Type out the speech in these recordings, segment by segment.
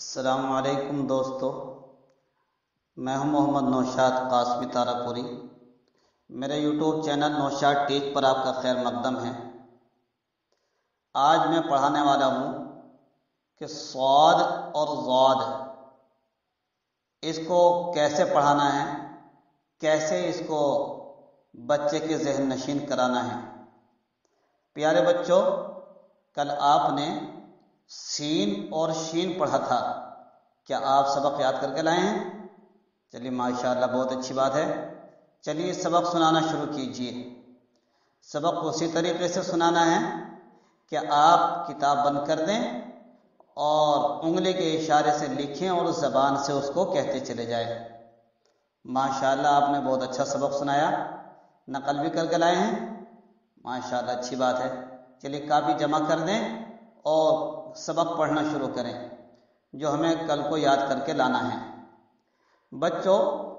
السلام علیکم دوستو، میں ہوں محمد نوشاد قاسمی تارا-پوری۔ میرے یوٹیوب چینل نوشاد ٹیچ پر آپ کا خیر مقدم ہے۔ آج میں پڑھانے والا ہوں کہ صاد اور ضاد اس کو کیسے پڑھانا ہے، کیسے اس کو بچے کے ذہن نشین کرانا ہے۔ پیارے بچوں، کل آپ نے سین اور شین پڑھا تھا، کیا آپ سبق یاد کر کے لائے ہیں؟ چلیے ماشاءاللہ، بہت اچھی بات ہے۔ چلیے سبق سنانا شروع کیجئے۔ سبق اسی طریقے سے سنانا ہے کہ آپ کتاب بند کر دیں اور انگلی کے اشارے سے لکھیں اور زبان سے اس کو کہتے چلے جائیں۔ ماشاءاللہ، آپ نے بہت اچھا سبق سنایا، نقل بھی کر کے لائے ہیں، ماشاءاللہ اچھی بات ہے۔ چلیے کاپی جمع کر دیں اور سبق پڑھنا شروع کریں جو ہمیں کل کو یاد کر کے لانا ہے۔ بچوں،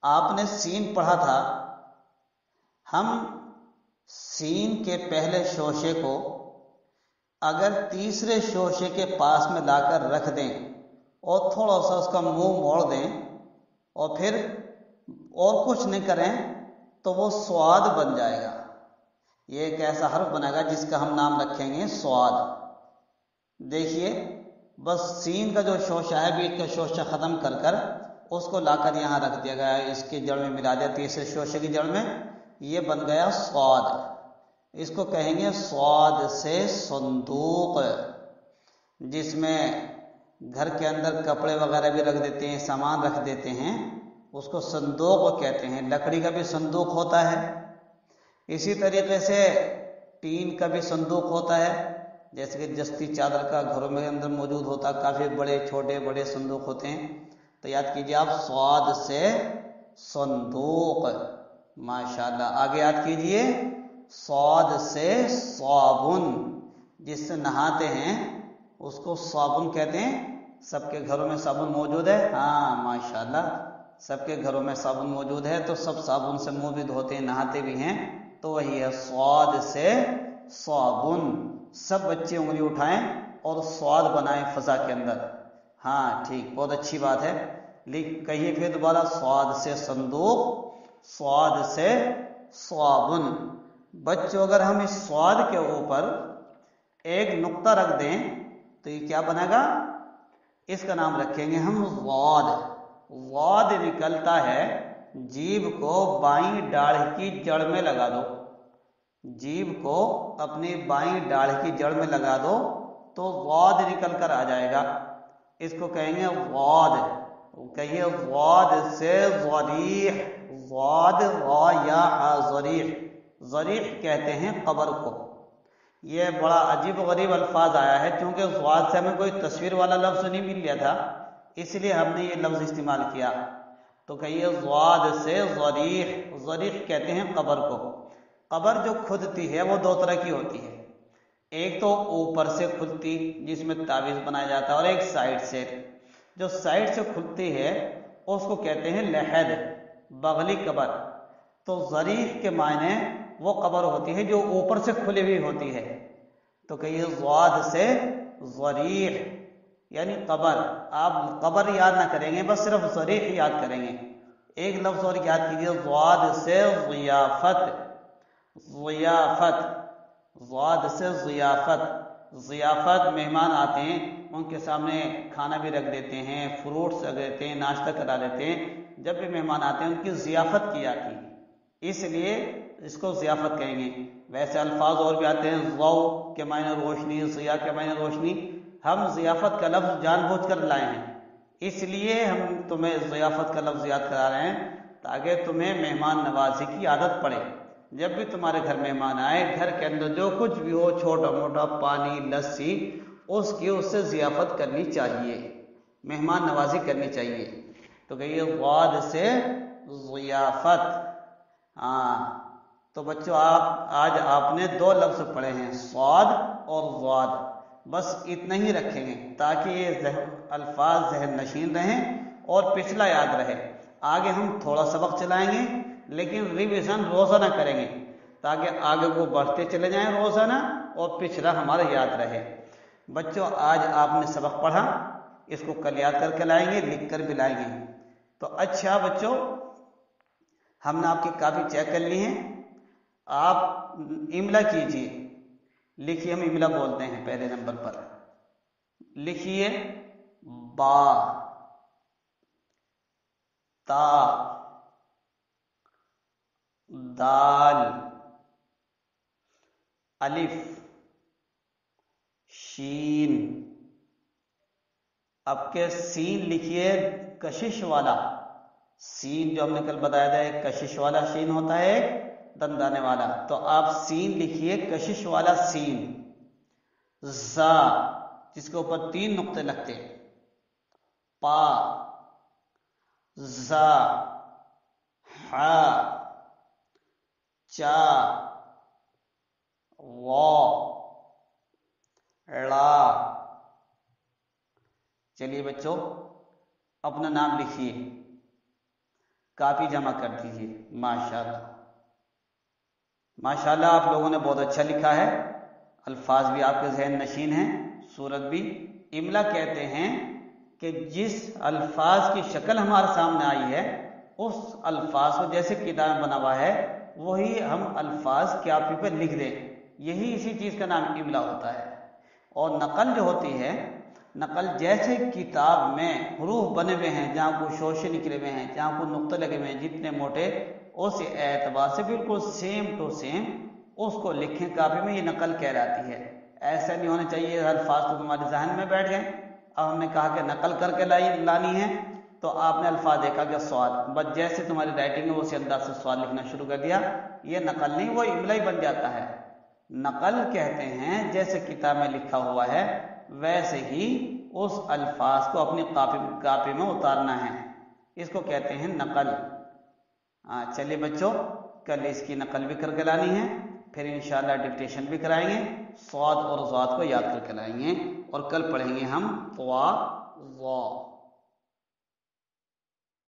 آپ نے سین پڑھا تھا۔ ہم سین کے پہلے شوشے کو اگر تیسرے شوشے کے پاس میں لا کر رکھ دیں اور تھوڑا سا اس کا منہ موڑ دیں اور پھر اور کچھ نہیں کریں تو وہ سواد بن جائے گا۔ یہ ایک ایسا حرف بنے گا جس کا ہم نام رکھیں گے سواد۔ دیکھیے، بس سین کا جو شوشہ ہے، بیچ کا شوشہ ختم کر کر اس کو لا کر یہاں رکھ دیا گیا ہے، اس کی جڑ میں ملا دیا، تیسرے شوشے کی جڑ میں، یہ بن گیا سواد۔ اس کو کہیں گے سواد سے صندوق، جس میں گھر کے اندر کپڑے وغیرہ بھی رکھ دیتے ہیں، سامان رکھ دیتے ہیں، اس کو صندوق کہتے ہیں۔ لکڑی کا بھی صندوق ہوتا ہے، اسی طریقے سے ٹین کا بھی صندوق ہوتا ہے، جیسے کہ جستی چادر کا گھروں میں اندر موجود ہوتا ہے، کافی بڑے چھوٹے بڑے صندوق ہوتے ہیں۔ تو یاد کیجیے آپ، سواد سے صندوق، ماشاءاللہ۔ آگے یاد کیجیے، سواد سے صابن، جس سے نہاتے ہیں اس کو صابن کہتے ہیں۔ سب کے گھروں میں صابن موجود ہے؟ ہاں ماشاءاللہ، سب کے گھروں میں صابن موجود ہے، تو سب صابن سے منہ بھی دھوتے ہیں، نہاتے بھی ہیں، تو وہی ہے سواد سے صابن۔ سب بچے انگلی اٹھائیں اور سواد بنائیں فضا کے اندر۔ ہاں ٹھیک، بہت اچھی بات ہے۔ کہیے پھر دوبارہ، سواد سے صندوق، سواد سے صابن۔ بچوں، اگر ہم اس سواد کے اوپر ایک نقطہ رکھ دیں تو یہ کیا بنے گا؟ اس کا نام رکھیں گے ہم ضاد۔ ضاد نکلتا ہے، جیب کو بائیں ڈاڑھ کی جڑ میں لگا دو، جیب کو اپنی بائیں ڈاڑھ کی جڑ میں لگا دو تو ضاد نکل کر آ جائے گا۔ اس کو کہیں گے ضاد۔ کہیے ضاد سے ضریح، ضاد را یا ضریح، ضریح کہتے ہیں قبر کو۔ یہ بڑا عجیب و غریب الفاظ آیا ہے، کیونکہ ضاد سے ہمیں کوئی تصویر والا لفظ نہیں مل گیا تھا، اس لیے ہم نے یہ لفظ استعمال کیا۔ تو کہیے ضاد سے ضریح، ضریح کہتے ہیں قبر کو۔ قبر جو کھدتی ہے وہ دو طرح کی ہوتی ہے، ایک تو اوپر سے کھلتی جس میں تعویذ بنایا جاتا ہے، اور ایک سائڈ سے۔ جو سائڈ سے کھلتی ہے اس کو کہتے ہیں لحد، بغلی قبر۔ تو ضریح کے معنی وہ قبر ہوتی ہے جو اوپر سے کھلی ہوئی ہوتی ہے۔ تو کہیے ضاد سے ضریح یعنی قبر۔ آپ قبر یاد نہ کریں گے، بس صرف ضریح یاد کریں گے۔ ایک لفظ اور یاد کیجیے، ضاد سے ضیافت، ضیافت، ضاد سے ضیافت۔ ضیافت، مہمان آتے ہیں ان کے سامنے کھانا بھی رکھ دیتے ہیں، فروٹس رکھ دیتے ہیں، ناشتہ کرا دیتے ہیں۔ جب بھی مہمان آتے ہیں ان کی ضیافت کی جاتی ہے، اس لیے اس کو ضیافت کہیں گے۔ ویسے الفاظ اور بھی آتے ہیں، ضوء کے معنی روشنی، ضیاء کے معنی روشنی۔ ہم ضیافت کا لفظ جان بوجھ کر لائے ہیں، اس لیے ہم تمہیں ضیافت کا لفظ یاد کرا رہے ہیں تاکہ تمہیں مہمان نوازی کی عادت پڑے۔ جب بھی تمہارے گھر مہمان آئے، گھر کے اندر جو کچھ بھی ہو، چھوٹا موٹا پانی، لسی، اس کی اس سے ضیافت کرنی چاہیے، مہمان نوازی کرنی چاہیے۔ تو کہیے ضاد سے ضیافت۔ ہاں تو بچوں، آج آپ نے دو لفظ پڑھے ہیں، صاد اور ضاد۔ بس اتنا ہی رکھیں گے تاکہ یہ الفاظ ذہن نشین رہیں اور پچھلا یاد رہے۔ آگے ہم تھوڑا سبق چلائیں گے لیکن ریویژن روزانہ کریں گے تاکہ آگے کو بڑھتے چلے جائیں روزانہ اور پچھلا ہمارا یاد رہے۔ بچوں آج آپ نے سبق پڑھا، اس کو کل یاد کر کے لائیں گے، لکھ کر بھی لائیں گے۔ تو اچھا بچوں، ہم نے آپ کی کاپی چیک کر لی ہے، آپ املا کیجئے۔ لکھیے، ہم املا بولتے ہیں پہلے نمبر پر، لکھیے با، تا، دال، الف، شین۔ اب کے سین لکھیے کشش والا، سین جو ہم نے کل بتایا تھا ایک کشش والا شین ہوتا ہے، ایک دندانے والا، تو آپ سین لکھیے کشش والا سین۔ زا جس کے اوپر 3 نقطے لگتے، پا، زا، ہا، چا، وا، ڑا۔ چلیے بچوں اپنا نام لکھیے، کاپی جمع کر دیجیے۔ ماشاءاللہ ماشاءاللہ، آپ لوگوں نے بہت اچھا لکھا ہے، الفاظ بھی آپ کے ذہن نشین ہیں، صورت بھی۔ املا کہتے ہیں کہ جس الفاظ کی شکل ہمارے سامنے آئی ہے اس الفاظ کو جیسے کتاب میں بنا ہوا ہے وہی ہم الفاظ کاپی پہ لکھ دیں، یہی اسی چیز کا نام املا ہوتا ہے۔ اور نقل جو ہوتی ہے، نقل جیسے کتاب میں حروف بنے ہوئے ہیں، جہاں کوئی شوشے نکلے ہوئے ہیں، جہاں کوئی نقطے لگے ہوئے ہیں جتنے موٹے، اس اعتبار سے بالکل سیم ٹو سیم اس کو لکھیں کاپی میں، یہ نقل کہلاتی ہے۔ ایسا نہیں ہونا چاہیے الفاظ تو تمہارے ذہن میں بیٹھ گئے، اب ہم نے کہا کہ نقل کر کے لانی ہے تو آپ نے الفاظ دیکھا کہ سوال، بس جیسے تمہاری رائٹنگ ہے اسی انداز سے سوال لکھنا شروع کر دیا، یہ نقل نہیں، وہ املا ہی بن جاتا ہے۔ نقل کہتے ہیں جیسے کتاب میں لکھا ہوا ہے ویسے ہی اس الفاظ کو اپنی کاپی میں اتارنا ہے، اس کو کہتے ہیں نقل۔ چلیے بچوں، کل اس کی نقل بھی کر کے لانی ہے، پھر انشاءاللہ ڈکٹیشن بھی کرائیں گے، صاد اور ضاد کو یاد کر کے لائیں گے، اور کل پڑھیں گے ہم طوا ضا۔